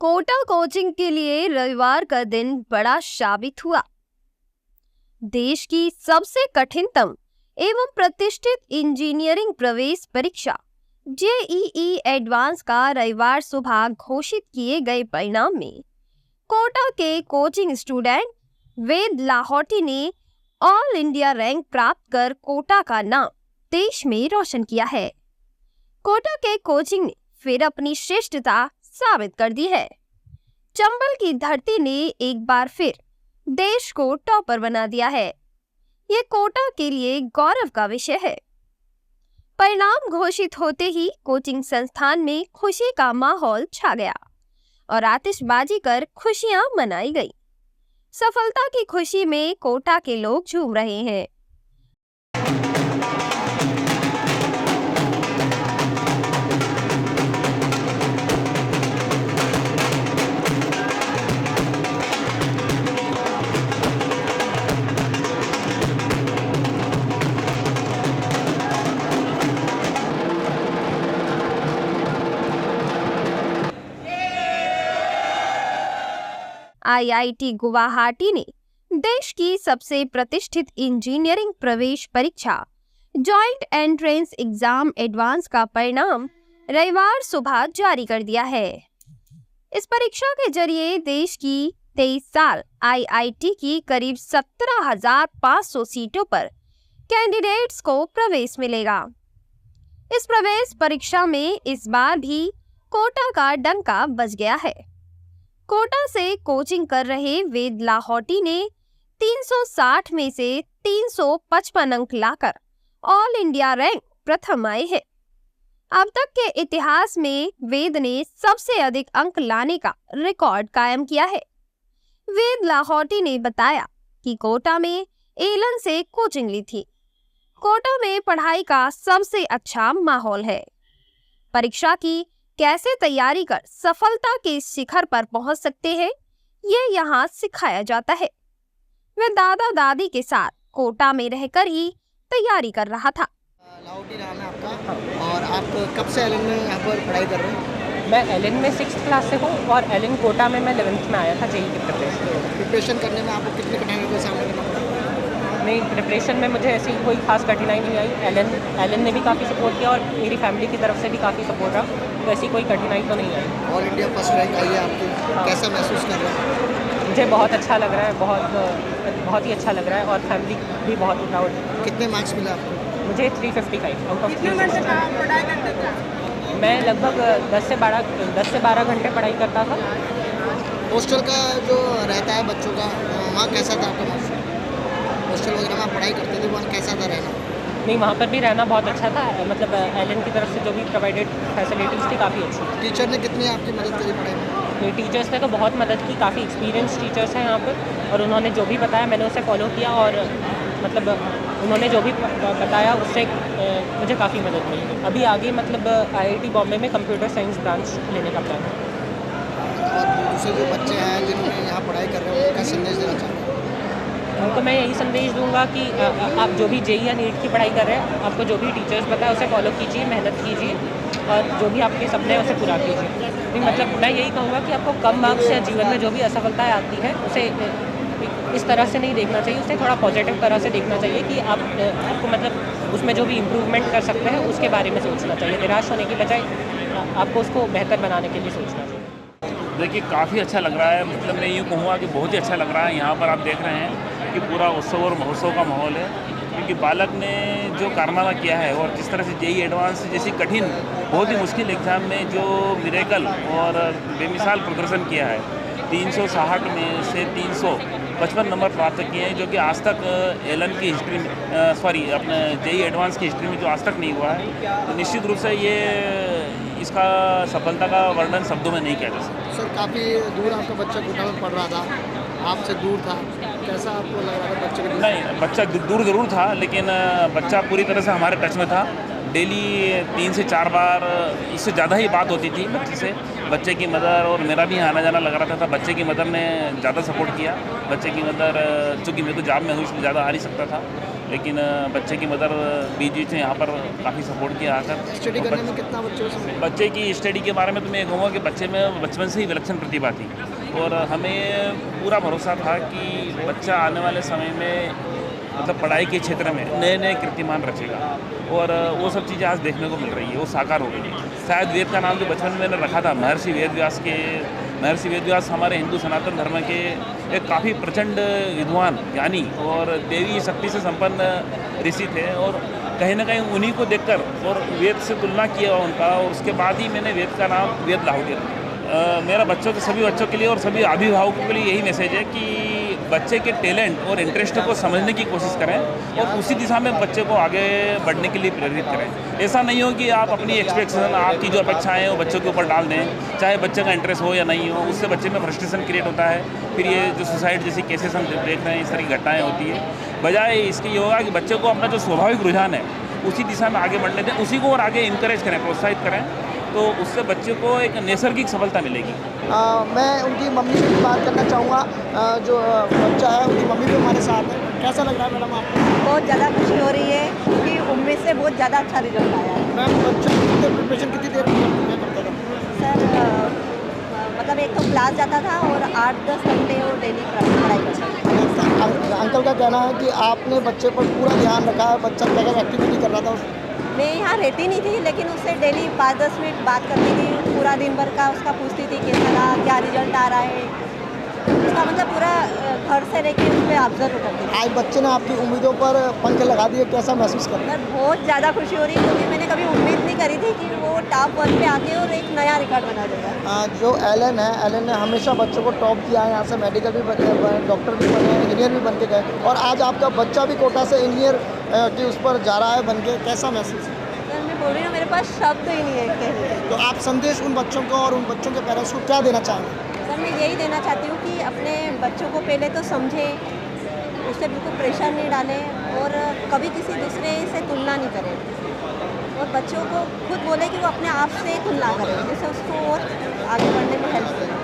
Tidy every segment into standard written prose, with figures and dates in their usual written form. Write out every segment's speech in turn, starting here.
Kota coaching के लिए रविवार का दिन बड़ा साबित हुआ। देश की सबसे कठिनतम एवं प्रतिष्ठित इंजीनियरिंग प्रवेश परीक्षा जेईई एडवांस का रविवार सुबह घोषित किए गए परिणाम में कोटा के कोचिंग स्टूडेंट वेद लाहौटी ने ऑल इंडिया रैंक प्राप्त कर कोटा का नाम देश में रोशन किया है। कोटा के कोचिंग ने फिर अपनी श्रेष्ठता साबित कर दी है। चंबल की धरती ने एक बार फिर देश को टॉपर बना दिया है। ये कोटा के लिए गौरव का विषय है। परिणाम घोषित होते ही कोचिंग संस्थान में खुशी का माहौल छा गया और आतिशबाजी कर खुशियां मनाई गई। सफलता की खुशी में कोटा के लोग झूम रहे हैं। आईआईटी गुवाहाटी ने देश की सबसे प्रतिष्ठित इंजीनियरिंग प्रवेश परीक्षा जॉइंट एंट्रेंस एग्जाम एडवांस का परिणाम रविवार सुबह जारी कर दिया है। इस परीक्षा के जरिए देश की 23 साल आईआईटी की करीब 17,500 सीटों पर कैंडिडेट्स को प्रवेश मिलेगा। इस प्रवेश परीक्षा में इस बार भी कोटा का डंका बज गया है। कोटा से कोचिंग कर रहे वेद लाहौटी ने 360 में से 355 अंक लाकर ऑल इंडिया रैंक प्रथम आए हैं। अब तक के इतिहास में वेद ने सबसे अधिक अंक लाने का रिकॉर्ड कायम किया है। वेद लाहौटी ने बताया कि कोटा में एलन से कोचिंग ली थी। कोटा में पढ़ाई का सबसे अच्छा माहौल है। परीक्षा की कैसे तैयारी कर सफलता के शिखर पर पहुंच सकते हैं, ये यहाँ सिखाया जाता है। वह दादा दादी के साथ कोटा में रहकर ही तैयारी कर रहा था। लाहौटी नाम है आपका और आप कब से एलन में यहाँ पर पढ़ाई कर रहे हैं? मैं एलन में 6th क्लास से हूँ और एलन कोटा में मैं 11th में आया था जेईई की प्रिपरेशन करने में आपको कितनी कठिनाइयों का सामना करना पड़ा? नहीं, प्रिपरेशन में मुझे ऐसी कोई खास कठिनाई नहीं आई। एलन ने भी काफ़ी सपोर्ट किया और मेरी फैमिली की तरफ से भी काफ़ी सपोर्ट रहा, तो ऐसी कोई कठिनाई तो नहीं आई। ऑल इंडिया फर्स्ट रैंक आई है आपकी, कैसा महसूस कर रहे हैं? मुझे बहुत अच्छा लग रहा है, बहुत ही अच्छा लग रहा है और फैमिली भी बहुत प्राउड है। कितने मार्क्स मिले आपको? मुझे 355 आउट ऑफ 360। मैं लगभग 10 से 12 घंटे पढ़ाई करता था। हॉस्टल का जो रहता है बच्चों का, वहाँ कैसा था आपका माहौल? हॉस्टल वगैरह में आप पढ़ाई करते थे, वहाँ कैसा था रहना? नहीं, वहाँ पर भी रहना बहुत अच्छा था। मतलब एलन की तरफ से जो भी प्रोवाइडेड फैसिलिटीज़ थी काफ़ी अच्छी। टीचर ने कितनी आपकी मदद करी पढ़ाई में? नहीं, टीचर्स ने तो बहुत मदद की, काफ़ी एक्सपीरियंस टीचर्स हैं यहाँ पर और उन्होंने जो भी बताया मैंने उसे फॉलो किया और मतलब उन्होंने जो भी बताया उससे मुझे काफ़ी मदद मिली। अभी आगे मतलब आईआईटी बॉम्बे में कंप्यूटर साइंस ब्रांच लेने का प्लान है। और दूसरे जो बच्चे हैं जिन्होंने यहाँ पढ़ाई कर रहे हैं उनका संदेश देना चाहते हैं? उनको मैं यही संदेश दूंगा कि आप जो भी जेईई या नीट की पढ़ाई कर रहे हैं, आपको जो भी टीचर्स बताए उसे फॉलो कीजिए, मेहनत कीजिए और जो भी आपके सपने हैं उसे पूरा कीजिए। नहीं, मतलब मैं यही कहूँगा कि आपको कम मार्क्स या जीवन में जो भी असफलताएं आती है उसे इस तरह से नहीं देखना चाहिए, उसे थोड़ा पॉजिटिव तरह से देखना चाहिए कि आपको मतलब उसमें जो भी इम्प्रूवमेंट कर सकते हैं उसके बारे में सोचना चाहिए। निराश होने की बजाय आपको उसको बेहतर बनाने के लिए सोचना चाहिए। देखिए, काफ़ी अच्छा लग रहा है। मतलब मैं यूँ कहूँगा कि बहुत ही अच्छा लग रहा है। यहाँ पर आप देख रहे हैं कि पूरा उत्सव और महोत्सव का माहौल है, क्योंकि बालक ने जो कारनामा किया है और जिस तरह से जेईई एडवांस जैसी कठिन, बहुत ही मुश्किल एग्ज़ाम में जो मिरेकल और बेमिसाल प्रदर्शन किया है, 360 में से 355 नंबर प्राप्त किए हैं, जो कि आज तक एलन की हिस्ट्री में अपने जेईई एडवांस की हिस्ट्री में जो आज तक नहीं हुआ है। तो निश्चित रूप से ये इसका सफलता का वर्णन शब्दों में नहीं किया जा सकता। सर, काफ़ी दूर आपका बच्चा कोटा में पढ़ रहा था, आपसे दूर था, कैसा आपको लग रहा था बच्चे के? नहीं, बच्चा दूर ज़रूर था, लेकिन बच्चा पूरी तरह से हमारे टच में था। डेली 3 से 4 बार, इससे ज़्यादा ही बात होती थी बच्चे से। बच्चे की मदर और मेरा भी आना जाना लग रहा था। बच्चे की मदर ने ज़्यादा सपोर्ट किया। बच्चे की मदर, चूँकि मैं तो जॉब में हूँ इसलिए ज़्यादा आ नहीं सकता था, लेकिन बच्चे की मदर बीजी से यहाँ पर काफ़ी सपोर्ट किया आकर। स्टडी और करने में कितना बच्चों से बच्चे की स्टडी के बारे में तो मैं ये कहूँगा कि बच्चे में बचपन से ही विलक्षण प्रतिभा थी और हमें पूरा भरोसा था कि बच्चा आने वाले समय में मतलब पढ़ाई के क्षेत्र में नए नए कीर्तिमान रचेगा और वो सब चीज़ें आज देखने को मिल रही है, वो साकार हो गई है। शायद वेद का नाम जो बचपन में मैंने रखा था महर्षि वेद व्यास हमारे हिंदू सनातन धर्म के एक काफ़ी प्रचंड विद्वान ज्ञानी और देवी शक्ति से संपन्न ऋषि थे और कहीं ना कहीं उन्हीं को देखकर और वेद से तुलना किया उनका और उसके बाद ही मैंने वेद का नाम वेद लाहौटी रखा। मेरा बच्चों के सभी बच्चों के लिए और सभी अभिभावकों के लिए यही मैसेज है कि बच्चे के टैलेंट और इंटरेस्ट को समझने की कोशिश करें और उसी दिशा में बच्चे को आगे बढ़ने के लिए प्रेरित करें। ऐसा नहीं हो कि आप अपनी एक्सपेक्टेशन, आपकी जो अपेक्षाएं हैं वो बच्चों के ऊपर डाल दें, चाहे बच्चे का इंटरेस्ट हो या नहीं हो, उससे बच्चे में फ्रस्ट्रेशन क्रिएट होता है। फिर ये जो सुसाइड जैसी केसेस हम देख रहे हैं, इस तरह की घटनाएँ होती है। बजाय इसके ये होगा कि बच्चे को अपना जो स्वाभाविक रुझान है उसी दिशा में आगे बढ़ने दें, उसी को और आगे इंकरेज करें, प्रोत्साहित करें, तो उससे बच्चे को एक नैसर्गिक सफलता मिलेगी। मैं उनकी मम्मी से भी बात करना चाहूँगा। जो बच्चा है उनकी मम्मी भी हमारे साथ है। कैसा लग रहा है मैडम आपको? बहुत ज़्यादा खुशी हो रही है कि उम्मीद से बहुत ज़्यादा अच्छा रिजल्ट आया है। मैम बच्चा कितने प्रिपरेशन कितनी देर में करता था? सर मतलब एक तो क्लास जाता था और 8-10 घंटे वो डेली पढ़ाई करता था। अंकल का कहना है कि आपने बच्चे पर पूरा ध्यान रखा है, बच्चा क्या क्या एक्टिविटी कर रहा था उसमें? मैं यहाँ रहती नहीं थी लेकिन उससे डेली 5-10 मिनट बात करती थी, पूरा दिन भर का उसका पूछती थी कैसा रहा, क्या रिजल्ट आ रहा है, उसका मतलब पूरा घर से लेके उस पर ऑब्जर्व करती थी। आज बच्चे ने आपकी उम्मीदों पर पंख लगा दिए, कैसा महसूस कर रहे हैं? सर बहुत ज़्यादा खुशी हो रही है क्योंकि मैंने कभी उम्मीद नहीं करी थी कि वो टॉप 1 पे आके और एक नया रिकॉर्ड बना देगा। जो एलन है, एलन ने हमेशा बच्चों को टॉप किया है, यहाँ से मेडिकल भी बने, डॉक्टर भी बने, इंजीनियर भी बन के गए और आज आपका बच्चा भी कोटा से इंजीनियर की उस पर जा रहा है बन के, कैसा महसूस है? सर मैं बोल रही हूँ मेरे पास शब्द ही नहीं है कहने के। तो आप संदेश उन बच्चों को और उन बच्चों के पेरेंट्स को क्या देना चाहेंगे? सर मैं यही देना चाहती हूँ कि अपने बच्चों को पहले तो समझें, उससे बिल्कुल प्रेशर नहीं डालें और कभी किसी दूसरे से तुलना नहीं करें और बच्चों को खुद बोले कि वो अपने आप से तुलना करें, जिससे उसको और आगे बढ़ने में हेल्प करें।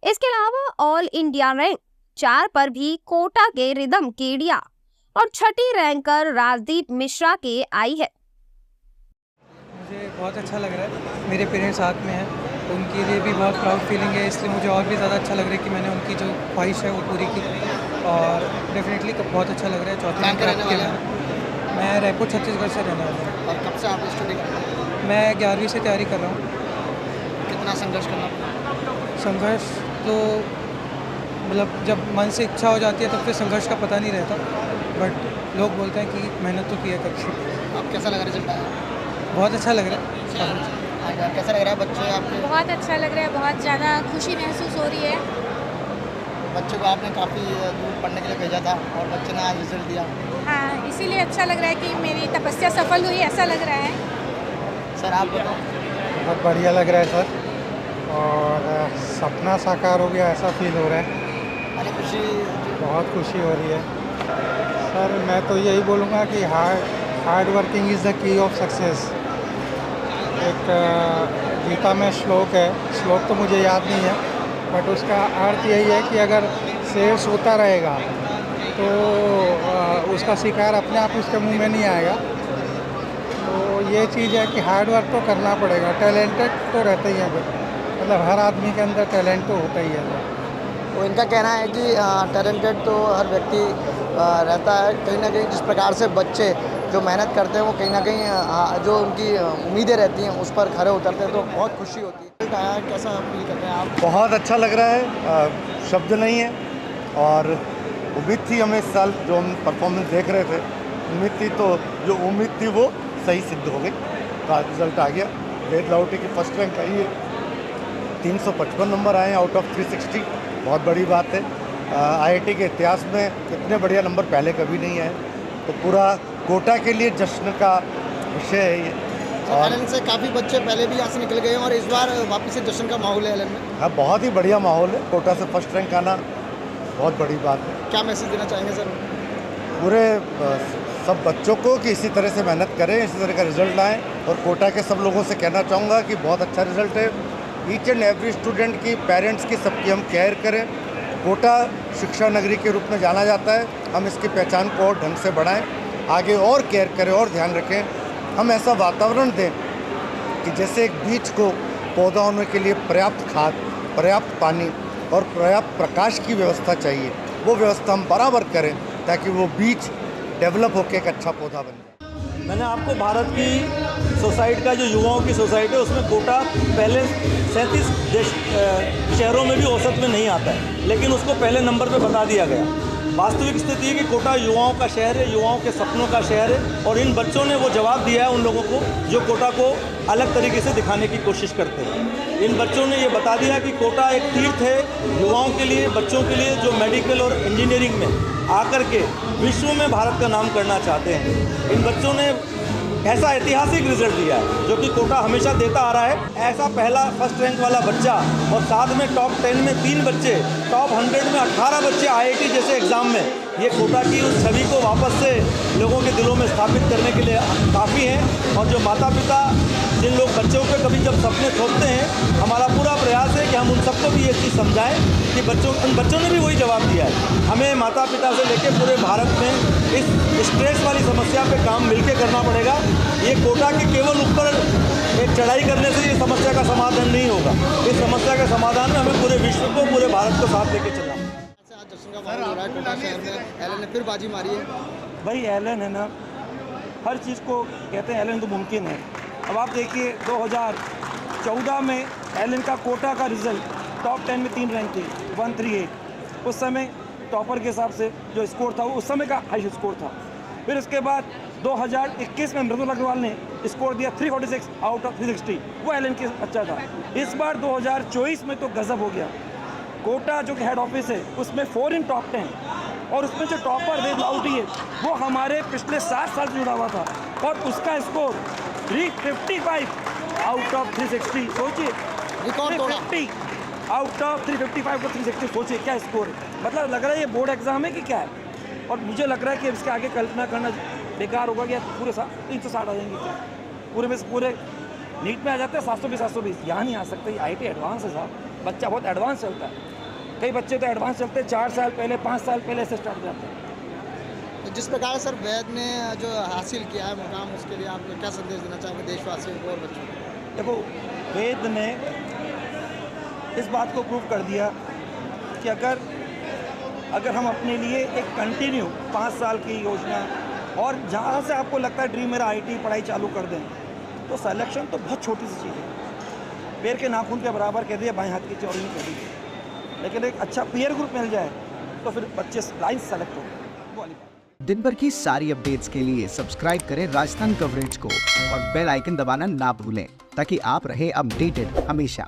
इसके अलावा ऑल इंडिया रैंक 4 पर भी कोटा के रिदम केडिया और छठी रैंकर राजदीप मिश्रा के आई है। मुझे बहुत अच्छा लग रहा है, मेरे पेरेंट्स साथ में हैं, उनके लिए भी बहुत प्राउड फीलिंग है, इसलिए मुझे और भी ज़्यादा अच्छा लग रहा है कि मैंने उनकी जो ख्वाहिश है वो पूरी की और डेफिनेटली बहुत अच्छा लग रहा है। चौथी रैंक प्राप्त किया मैं रायपुर छत्तीसगढ़ से रहने वाला हूँ। और कब से आप स्टडी कर रहे हैं? मैं 11वीं से तैयारी कर रहा हूँ। कितना संघर्ष करना पड़ा? संघर्ष तो मतलब जब मन से इच्छा हो जाती है तब फिर संघर्ष का पता नहीं रहता, बट लोग बोलते हैं कि मेहनत तो किया करके। आप कैसा लग रहा है रिजल्ट आया? बहुत अच्छा लग रहा है। कैसा लग रहा है बच्चे आपके? बहुत अच्छा लग रहा है, बहुत ज़्यादा खुशी महसूस हो रही है। बच्चे को आपने काफ़ी दूर पढ़ने के लिए भेजा था और बच्चे ने आज रिजल्ट दिया। हाँ, इसीलिए अच्छा लग रहा है कि मेरी तपस्या सफल हुई, ऐसा लग रहा है। सर आप बताओ। बहुत बढ़िया लग रहा है सर और सपना साकार हो गया ऐसा फील हो रहा है। अरे खुशी, बहुत खुशी हो रही है सर। मैं तो यही बोलूँगा कि hard working is the key of success. एक गीता में श्लोक है, श्लोक तो मुझे याद नहीं है, बट उसका अर्थ यही है कि अगर शेर सोता रहेगा तो उसका शिकार अपने आप उसके मुंह में नहीं आएगा। तो ये चीज़ है कि हार्ड वर्क तो करना पड़ेगा। टैलेंटेड तो रहते ही हैं, मतलब हर आदमी के अंदर टैलेंट तो होता ही है। तो इनका कहना है कि टैलेंटेड तो हर व्यक्ति रहता है, कहीं ना कहीं जिस प्रकार से बच्चे जो मेहनत करते हैं वो कहीं ना कहीं जो उनकी उम्मीदें रहती हैं उस पर खरे उतरते हैं, तो बहुत खुशी होती है। रिजल्ट आया, कैसा फील करते हैं आप? बहुत अच्छा लग रहा है, शब्द नहीं है। और उम्मीद थी हमें इस साल जो हम परफॉर्मेंस देख रहे थे, उम्मीद थी, तो जो उम्मीद थी वो सही सिद्ध हो गई। रिजल्ट आ गया, वेद लाहौटी की फर्स्ट रैंक आई है, 355 नंबर आए आउट ऑफ 360, बहुत बड़ी बात है। आईआईटी के इतिहास में इतने बढ़िया नंबर पहले कभी नहीं आए, तो पूरा कोटा के लिए जश्न का विषय है ये। और एलन से काफ़ी बच्चे पहले भी यहाँ से निकल गए हैं और इस बार वापस से जश्न का माहौल है एलन में। हाँ, बहुत ही बढ़िया माहौल है। कोटा से फर्स्ट रैंक आना बहुत बड़ी बात है। क्या मैसेज देना चाहेंगे सर पूरे सब बच्चों को कि इसी तरह से मेहनत करें, इसी तरह का रिजल्ट लाएं। और कोटा के सब लोगों से कहना चाहूँगा कि बहुत अच्छा रिजल्ट है। ईच एंड एवरी स्टूडेंट की, पेरेंट्स की, सबकी हम केयर करें कोटा शिक्षा नगरी के रूप में जाना जाता है। हम इसकी पहचान को और ढंग से बढ़ाएं, आगे और केयर करें और ध्यान रखें। हम ऐसा वातावरण दें कि जैसे एक बीज को पौधा होने के लिए पर्याप्त खाद, पर्याप्त पानी और पर्याप्त प्रकाश की व्यवस्था चाहिए, वो व्यवस्था हम बराबर करें ताकि वो बीज डेवलप होकर एक अच्छा पौधा बन जाए। मैंने आपको भारत की सोसाइटी का जो युवाओं की सोसाइटी है उसमें कोटा पहले 37 शहरों में भी औसत में नहीं आता है, लेकिन उसको पहले नंबर पे बता दिया गया। वास्तविक स्थिति है कि कोटा युवाओं का शहर है, युवाओं के सपनों का शहर है, और इन बच्चों ने वो जवाब दिया है उन लोगों को जो कोटा को अलग तरीके से दिखाने की कोशिश करते हैं। इन बच्चों ने ये बता दिया कि कोटा एक तीर्थ है युवाओं के लिए, बच्चों के लिए जो मेडिकल और इंजीनियरिंग में आकर के विश्व में भारत का नाम करना चाहते हैं। इन बच्चों ने ऐसा ऐतिहासिक रिजल्ट दिया है जो कि कोटा हमेशा देता आ रहा है। ऐसा पहला फर्स्ट रैंक वाला बच्चा और साथ में टॉप 10 में 3 बच्चे, टॉप 100 में 18 बच्चे IIT जैसे एग्ज़ाम में, ये कोटा की उस छवि को वापस से लोगों के दिलों में स्थापित करने के लिए काफ़ी है। और जो माता पिता जिन लोग बच्चों पे कभी जब सपने थोपते हैं, हमारा पूरा प्रयास है कि हम उन सबको भी ये चीज़ समझाएं कि उन बच्चों ने भी वही जवाब दिया है। हमें माता पिता से लेकर पूरे भारत में इस स्ट्रेस वाली समस्या पे काम मिलके करना पड़ेगा। ये कोटा के केवल ऊपर एक चढ़ाई करने से ये समस्या का समाधान नहीं होगा। इस समस्या के समाधान में हमें पूरे विश्व को, पूरे भारत को साथ लेके चलना। आज जश्न का माहौल हो रहा है कोटा शहर में, एलन ने फिर बाजी मारी है। भाई एलन है ना, हर चीज़ को कहते हैं एलन तो मुमकिन है। अब आप देखिए 2014 में एलन का कोटा का रिजल्ट टॉप 10 में 3 रैंक थी, 138। उस समय टॉपर के हिसाब से जो स्कोर था वो उस समय का हाई स्कोर था। फिर उसके बाद 2021 में मृदुल अग्रवाल ने स्कोर दिया 346 आउट ऑफ 360, वो एलन के अच्छा था। इस बार 2024 में तो गजब हो गया। कोटा जो कि हेड ऑफिस है उसमें 4 इन टॉप 10, और उसमें जो टॉपर वेद लाउटी है वो हमारे पिछले 7 साल से जुड़ा हुआ था, और उसका स्कोर 355 आउट ऑफ 360। सोचिए, रिकॉर्ड तोड़ा। 350 आउट ऑफ 355 और 360, सोचिए क्या स्कोर है। मतलब लग रहा है ये बोर्ड एग्जाम है कि क्या है। और मुझे लग रहा है कि इसके आगे कल्पना करना बेकार होगा कि पूरे 360 आ जाएंगे क्या, पूरे में से पूरे नीट में आ जाते हैं 720 720, यहाँ नहीं आ सकते। ये IIT एडवांस है साहब, बच्चा बहुत एडवांस चलता है। कई बच्चे तो एडवांस चलते हैं 4 साल पहले, 5 साल पहले से स्टार्ट जाते हैं। तो जिस प्रकार सर वैद ने जो हासिल किया है मुकाम, उसके लिए आप क्या संदेश देना चाहोगे देशवासियों को और बच्चों को? देखो, वेद ने इस बात को प्रूव कर दिया कि अगर हम अपने लिए एक कंटिन्यू 5 साल की योजना, और जहाँ से आपको लगता है ड्रीम मेरा IIT पढ़ाई चालू कर दें, तो सिलेक्शन तो बहुत छोटी सी चीज़ है, पैर के नाखून के बराबर कह दिए, बाएं हाथ की चौड़ी नहीं कर दी। लेकिन एक अच्छा पीयर ग्रुप मिल जाए तो फिर बच्चे लाइन सेलेक्ट हो गए। दिन भर की सारी अपडेट्स के लिए सब्सक्राइब करें राजस्थान कवरेज को और बेल आइकन दबाना ना भूलें ताकि आप रहे अपडेटेड हमेशा।